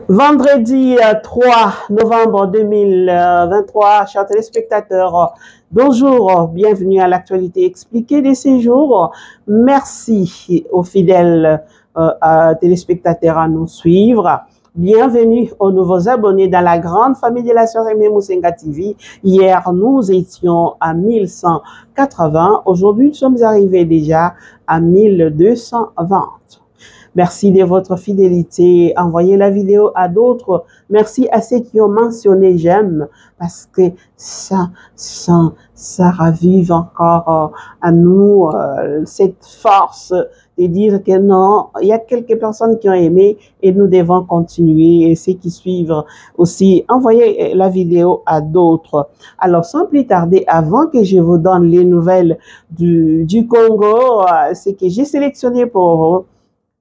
Vendredi 3 novembre 2023, chers téléspectateurs, bonjour, bienvenue à l'actualité expliquée de ces jours. Merci aux fidèles téléspectateurs à nous suivre. Bienvenue aux nouveaux abonnés dans la grande famille de la sœur Aimée Moussenga TV. Hier, nous étions à 1180. Aujourd'hui, nous sommes arrivés déjà à 1220. Merci de votre fidélité. Envoyez la vidéo à d'autres. Merci à ceux qui ont mentionné j'aime parce que ça ravive encore à nous cette force de dire que non, il y a quelques personnes qui ont aimé et nous devons continuer. Et ceux qui suivent aussi, envoyez la vidéo à d'autres. Alors, sans plus tarder, avant que je vous donne les nouvelles du Congo, ce que j'ai sélectionné pour vous,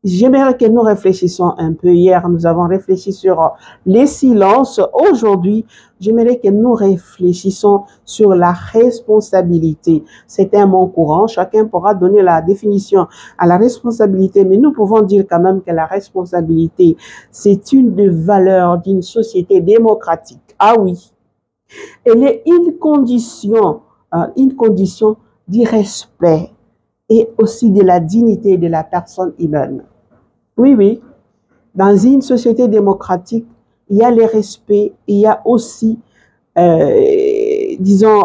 j'aimerais que nous réfléchissions un peu. Hier, nous avons réfléchi sur les silences. Aujourd'hui, j'aimerais que nous réfléchissions sur la responsabilité. C'est un mot courant. Chacun pourra donner la définition à la responsabilité, mais nous pouvons dire quand même que la responsabilité, c'est une des valeurs d'une société démocratique. Ah oui. Elle est une condition du respect et aussi de la dignité de la personne humaine. Oui, oui. Dans une société démocratique, il y a le respect, il y a aussi, disons,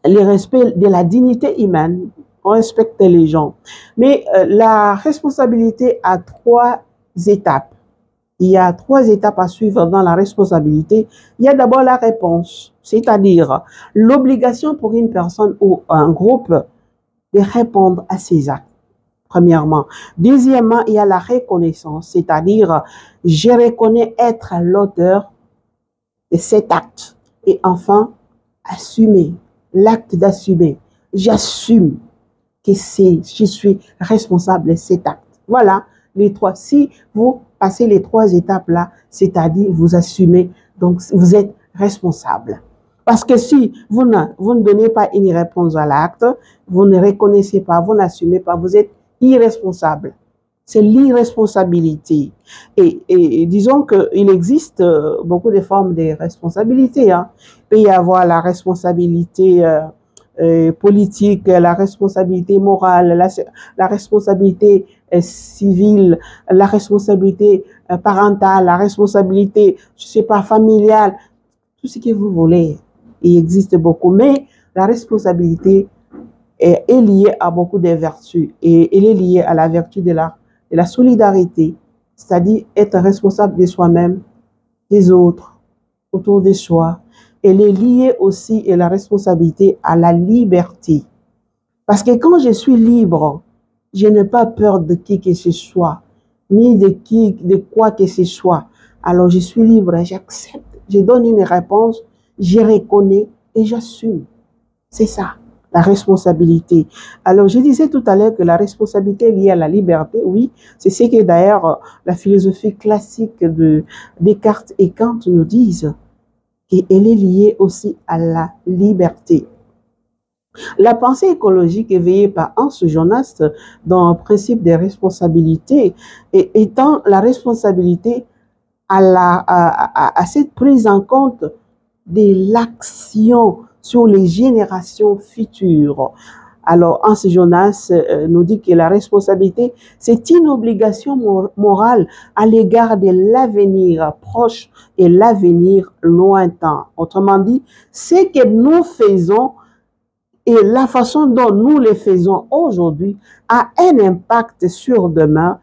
le respect de la dignité humaine. On respecte les gens. Mais la responsabilité a trois étapes. Il y a trois étapes à suivre dans la responsabilité. Il y a d'abord la réponse, c'est-à-dire l'obligation pour une personne ou un groupe de répondre à ses actes. Premièrement. Deuxièmement, il y a la reconnaissance, c'est-à-dire je reconnais être l'auteur de cet acte. Et enfin, assumer, l'acte d'assumer. J'assume que je suis responsable de cet acte. Voilà les trois. Si vous passez les trois étapes-là, c'est-à-dire vous assumez, donc vous êtes responsable. Parce que si vous ne donnez pas une réponse à l'acte, vous ne reconnaissez pas, vous n'assumez pas, vous êtes irresponsable. C'est l'irresponsabilité. Et disons qu'il existe beaucoup de formes de responsabilité. Hein. Il peut y avoir la responsabilité politique, la responsabilité morale, la responsabilité civile, la responsabilité parentale, la responsabilité, je sais pas, familiale, tout ce que vous voulez. Il existe beaucoup, mais la responsabilité est liée à beaucoup de vertus et elle est liée à la vertu de la solidarité, c'est-à-dire être responsable de soi-même, des autres, autour de soi. Elle est liée aussi à la responsabilité à la liberté. Parce que quand je suis libre, je n'ai pas peur de qui que ce soit, ni de quoi que ce soit. Alors je suis libre, j'accepte, je donne une réponse, je reconnais et j'assume. C'est ça, la responsabilité. Alors, je disais tout à l'heure que la responsabilité est liée à la liberté, oui, c'est ce que d'ailleurs la philosophie classique de Descartes et Kant nous disent, qu'elle est liée aussi à la liberté. La pensée écologique éveillée par Hans Jonas dans le principe des responsabilités, étant la responsabilité à cette prise en compte de l'action sur les générations futures. Alors, Hans Jonas nous dit que la responsabilité, c'est une obligation morale à l'égard de l'avenir proche et l'avenir lointain. Autrement dit, ce que nous faisons et la façon dont nous le faisons aujourd'hui a un impact sur demain,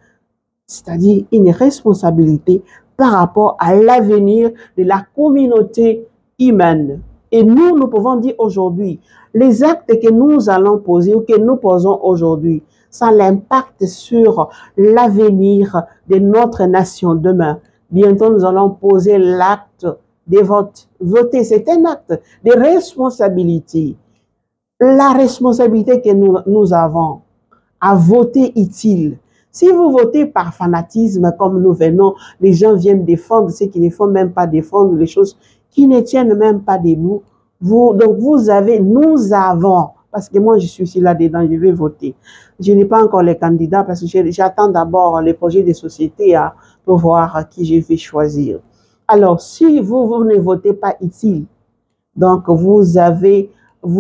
c'est-à-dire une responsabilité par rapport à l'avenir de la communauté humaine. Et nous pouvons dire aujourd'hui, les actes que nous allons poser ou que nous posons aujourd'hui, ça a l'impact sur l'avenir de notre nation demain. Bientôt, nous allons poser l'acte de vote. Voter, c'est un acte de responsabilité. La responsabilité que nous avons à voter utile. Si vous votez par fanatisme, comme nous venons, les gens viennent défendre ceux qui ne font même pas défendre les choses qui ne tiennent même pas debout. Donc nous avons, parce que moi je suis ici là-dedans, je vais voter. Je n'ai pas encore les candidats parce que j'attends d'abord les projets de société pour voir qui je vais choisir. Alors, si vous ne votez pas utile, donc vous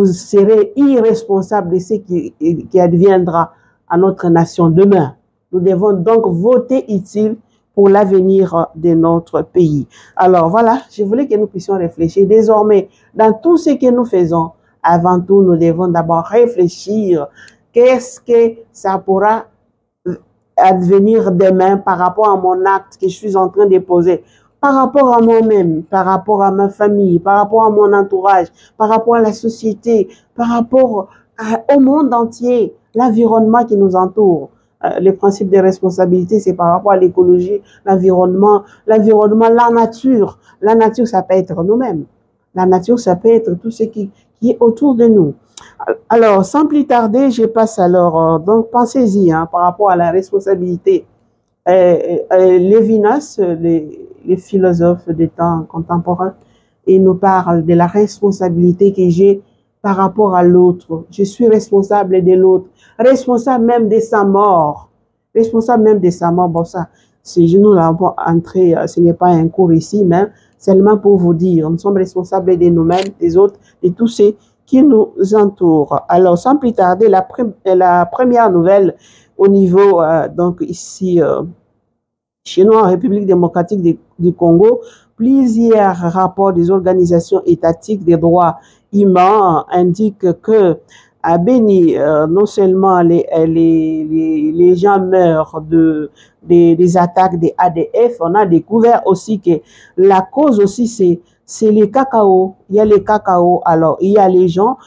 serez irresponsable de ce qui adviendra à notre nation demain. Nous devons donc voter utile pour l'avenir de notre pays. Alors voilà, je voulais que nous puissions réfléchir. Désormais, dans tout ce que nous faisons, avant tout, nous devons d'abord réfléchir. Qu'est-ce que ça pourra advenir demain par rapport à mon acte que je suis en train de poser, par rapport à moi-même, par rapport à ma famille, par rapport à mon entourage, par rapport à la société, par rapport au monde entier, l'environnement qui nous entoure. Le principe de responsabilité, c'est par rapport à l'écologie, l'environnement, la nature. La nature, ça peut être nous-mêmes. La nature, ça peut être tout ce qui est autour de nous. Alors, sans plus tarder, je passe alors, donc pensez-y par rapport à la responsabilité. Lévinas, les philosophes des temps contemporains, ils nous parlent de la responsabilité que j'ai par rapport à l'autre. Je suis responsable de l'autre, responsable même de sa mort. Responsable même de sa mort. Bon, ça, si nous l'avons entré, ce n'est pas un cours ici, mais seulement pour vous dire, nous sommes responsables de nous-mêmes, des autres, de tous ceux qui nous entourent. Alors, sans plus tarder, la première nouvelle au niveau, donc ici, chez nous, en République démocratique du Congo, plusieurs rapports des organisations étatiques des droits humains indiquent que à Beni, non seulement les gens meurent des attaques des ADF, on a découvert aussi que la cause aussi c'est les cacao. Il y a les cacao. Alors, il y a les gens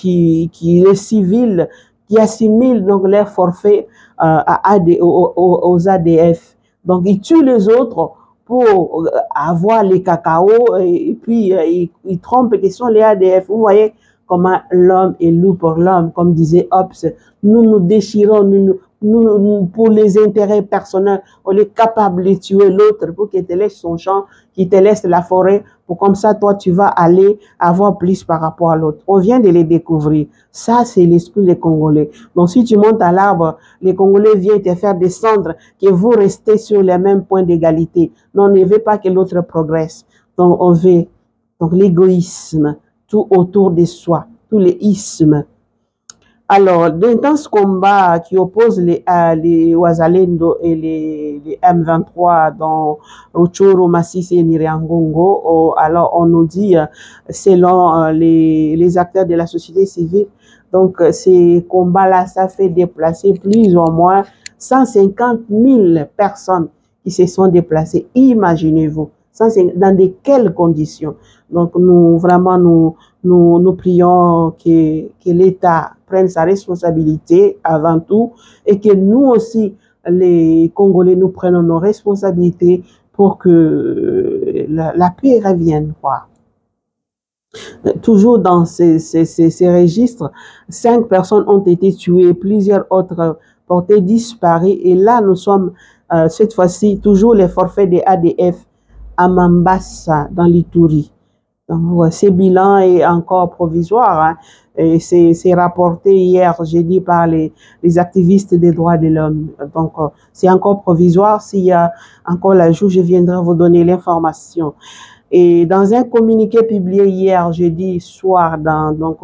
les civils, qui assimilent donc leur forfait aux ADF. Donc, ils tuent les autres pour avoir les cacao et puis ils trompent que sont les ADF. Vous voyez comment l'homme est loup pour l'homme, comme disait Hobbes. Nous nous déchirons, pour les intérêts personnels, on est capable de tuer l'autre pour qu'il te laisse son champ, qu'il te laisse la forêt, pour comme ça, toi, tu vas aller avoir plus par rapport à l'autre. On vient de les découvrir. Ça, c'est l'esprit des Congolais. Donc, si tu montes à l'arbre, les Congolais viennent te faire descendre, que vous restez sur les mêmes points d'égalité. Non, on ne veut pas que l'autre progresse. Donc, on veut donc l'égoïsme, tout autour de soi, tous les ismes. Alors, dans ce combat qui oppose les Wazalendo et les M23 dans Rutshuru, Masisi et Nyiragongo, alors on nous dit, selon les acteurs de la société civile, donc ces combats-là, ça fait déplacer plus ou moins 150 000 personnes qui se sont déplacées. Imaginez-vous, dans de quelles conditions? Donc, nous prions que l'État prenne sa responsabilité avant tout et que nous aussi, les Congolais, nous prenons nos responsabilités pour que la paix revienne, quoi. Toujours dans ces registres, 5 personnes ont été tuées, plusieurs autres portées disparues. Et là, nous sommes, cette fois-ci, toujours les forfaits des ADF à Mambasa, dans l'Ituri. Donc, ce bilan est encore provisoire. Et c'est rapporté hier, jeudi, par les activistes des droits de l'homme. Donc, c'est encore provisoire. S'il y a encore l'ajout, je viendrai vous donner l'information. Et dans un communiqué publié hier, jeudi soir,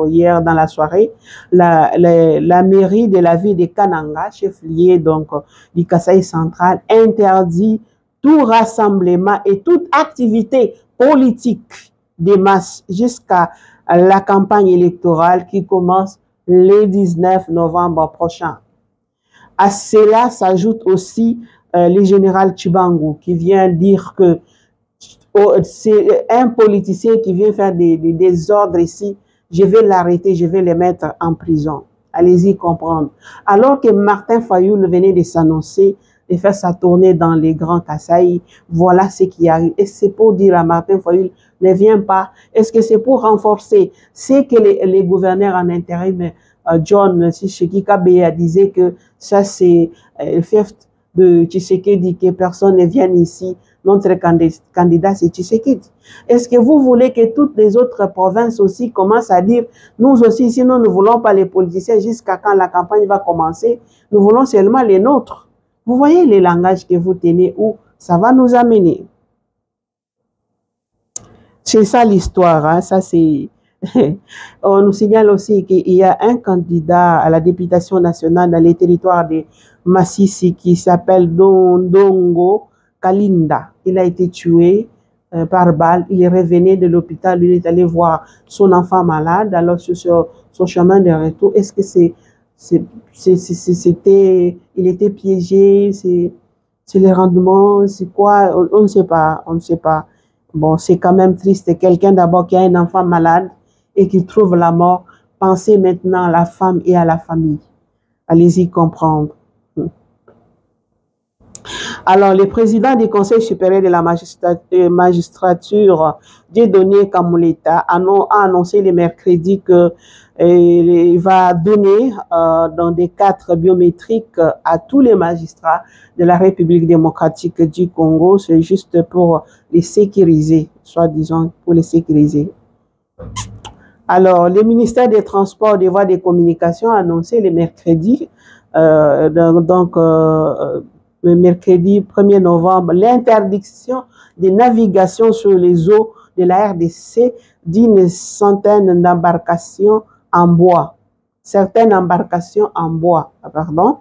hier dans la soirée, la mairie de la ville de Kananga, chef-lieu donc du Kasaï central, interdit tout rassemblement et toute activité politique de masse jusqu'à la campagne électorale qui commence le 19 novembre prochain. À cela s'ajoute aussi le général Chibangu qui vient dire que c'est un politicien qui vient faire des désordres ici, je vais l'arrêter, je vais le mettre en prison. Allez-y comprendre. Alors que Martin Fayoul venait de s'annoncer et faire sa tournée dans les grands Kasaï, voilà ce qui arrive. Et c'est pour dire à Martin Fayoul, ne viens pas. Est-ce que c'est pour renforcer ce que les gouverneurs en intérim, John Tshisekedi Kabeya disait que ça c'est le fief de Tshisekedi, que personne ne vienne ici. Notre candidat, c'est Tshisekedi. Est-ce que vous voulez que toutes les autres provinces aussi commencent à dire, nous aussi, sinon nous ne voulons pas les politiciens jusqu'à quand la campagne va commencer, nous voulons seulement les nôtres. Vous voyez les langages que vous tenez où ça va nous amener. C'est ça l'histoire, hein? Ça c'est... On nous signale aussi qu'il y a un candidat à la députation nationale dans les territoires de Massissi qui s'appelle Dondongo Kalinda. Il a été tué par balle. Il est revenu de l'hôpital. Il est allé voir son enfant malade. Alors sur son chemin de retour, est-ce que il était piégé? C'est le rendement? C'est quoi? On ne sait pas. On ne sait pas. Bon, c'est quand même triste. Quelqu'un d'abord qui a un enfant malade et qui trouve la mort. Pensez maintenant à la femme et à la famille. Allez-y comprendre. Alors, le président du Conseil supérieur de la magistrature, Dieudonné Kamoleta, a annoncé le mercredi qu'il va donner dans des cadres biométriques à tous les magistrats de la République démocratique du Congo. C'est juste pour les sécuriser, soi-disant pour les sécuriser. Alors, le ministère des Transports et des Voies de Communication a annoncé le mercredi, le mercredi 1er novembre, l'interdiction de navigation sur les eaux de la RDC d'une centaine d'embarcations en bois. Certaines embarcations en bois, pardon,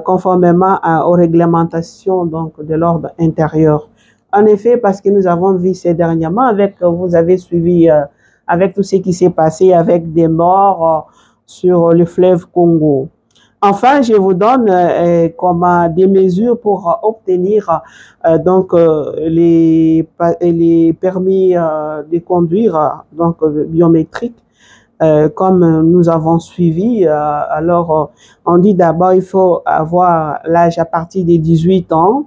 conformément aux réglementations donc, de l'ordre intérieur. En effet, parce que nous avons vu ces dernièrement, vous avez suivi avec tout ce qui s'est passé avec des morts sur le fleuve Congo. Enfin, je vous donne des mesures pour obtenir les permis de conduire biométriques comme nous avons suivi. Alors, on dit d'abord il faut avoir l'âge à partir de 18 ans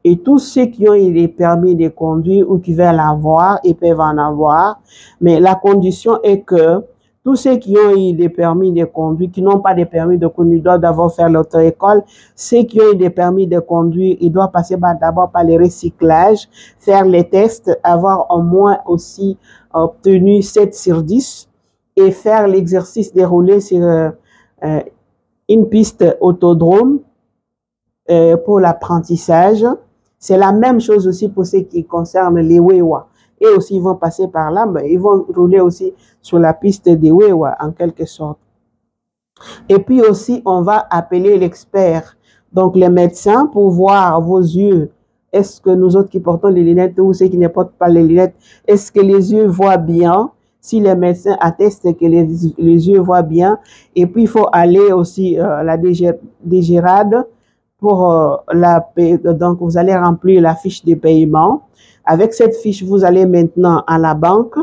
et tous ceux qui ont eu les permis de conduire ou qui veulent avoir, ils peuvent en avoir. Mais la condition est que tous ceux qui ont eu des permis de conduire, qui n'ont pas de permis de conduire, doivent d'abord faire l'auto-école. Ceux qui ont eu des permis de conduire, ils doivent passer d'abord par le recyclage, faire les tests, avoir au moins aussi obtenu 7 sur 10 et faire l'exercice déroulé sur une piste autodrome pour l'apprentissage. C'est la même chose aussi pour ce qui concerne les Wewa. Et aussi, ils vont passer par là, mais ils vont rouler aussi sur la piste des Wewa, en quelque sorte. Et puis aussi, on va appeler l'expert, donc les médecins, pour voir vos yeux. Est-ce que nous autres qui portons les lunettes ou ceux qui ne portent pas les lunettes, est-ce que les yeux voient bien? Si les médecins attestent que les yeux voient bien. Et puis, il faut aller aussi à la DGRAD pour donc vous allez remplir la fiche de paiement. Avec cette fiche, vous allez maintenant à la banque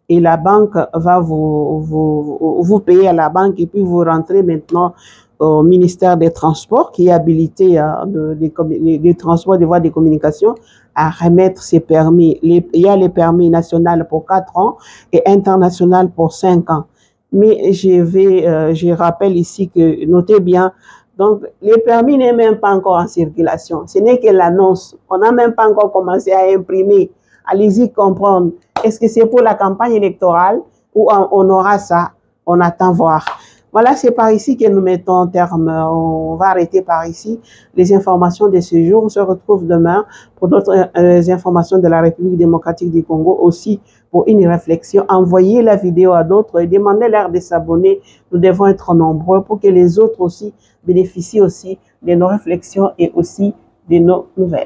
et la banque va vous payer à la banque et puis vous rentrez maintenant au ministère des Transports qui est habilité des Transports, des voies de communication à remettre ses permis. Il y a les permis nationaux pour 4 ans et international pour 5 ans. Mais je rappelle ici que, notez bien, donc, les permis n'est même pas encore en circulation. Ce n'est que l'annonce. On n'a même pas encore commencé à imprimer. Allez-y comprendre. Est-ce que c'est pour la campagne électorale ou on aura ça? On attend voir. Voilà, c'est par ici que nous mettons terme. On va arrêter par ici les informations de ce jour. On se retrouve demain pour d'autres informations de la République démocratique du Congo aussi pour une réflexion. Envoyez la vidéo à d'autres et demandez-leur de s'abonner. Nous devons être nombreux pour que les autres aussi bénéficient aussi de nos réflexions et aussi de nos nouvelles.